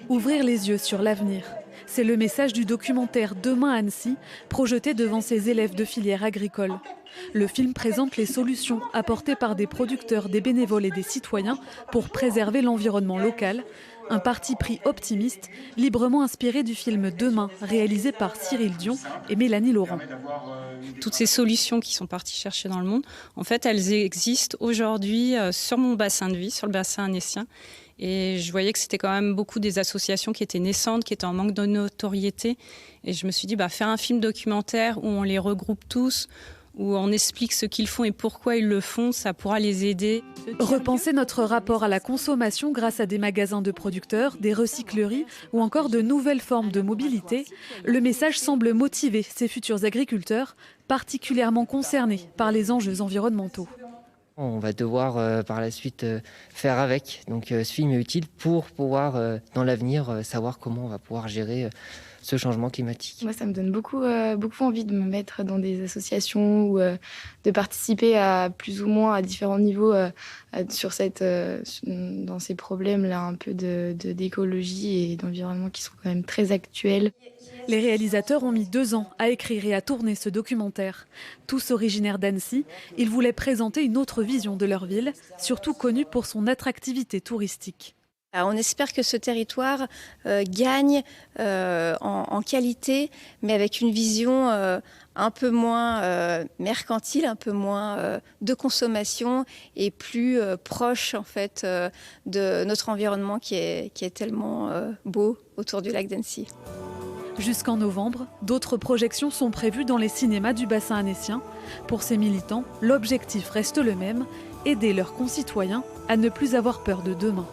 Ouvrir les yeux sur l'avenir. C'est le message du documentaire Demain Annecy, projeté devant ses élèves de filière agricole. Le film présente les solutions apportées par des producteurs, des bénévoles et des citoyens pour préserver l'environnement local. Un parti pris optimiste, librement inspiré du film Demain, réalisé par Cyril Dion et Mélanie Laurent. Toutes ces solutions qui sont parties chercher dans le monde, en fait, elles existent aujourd'hui sur mon bassin de vie, sur le bassin annécien. Et je voyais que c'était quand même beaucoup des associations qui étaient naissantes, qui étaient en manque de notoriété. Et je me suis dit, faire un film documentaire où on les regroupe tous, où on explique ce qu'ils font et pourquoi ils le font, ça pourra les aider. Repenser notre rapport à la consommation grâce à des magasins de producteurs, des recycleries ou encore de nouvelles formes de mobilité, le message semble motiver ces futurs agriculteurs, particulièrement concernés par les enjeux environnementaux. On va devoir par la suite faire avec. Donc ce film est utile pour pouvoir, dans l'avenir, savoir comment on va pouvoir gérer ce changement climatique. Moi, ça me donne beaucoup envie de me mettre dans des associations ou de participer à plus ou moins à différents niveaux dans ces problèmes-là, un peu d'écologie et d'environnement qui sont quand même très actuels. Les réalisateurs ont mis 2 ans à écrire et à tourner ce documentaire. Tous originaires d'Annecy, ils voulaient présenter une autre vision de leur ville, surtout connue pour son attractivité touristique. Alors on espère que ce territoire gagne en qualité, mais avec une vision un peu moins mercantile, un peu moins de consommation et plus proche en fait de notre environnement qui est tellement beau autour du lac d'Annecy. Jusqu'en novembre, d'autres projections sont prévues dans les cinémas du bassin annécien. Pour ces militants, l'objectif reste le même, aider leurs concitoyens à ne plus avoir peur de demain.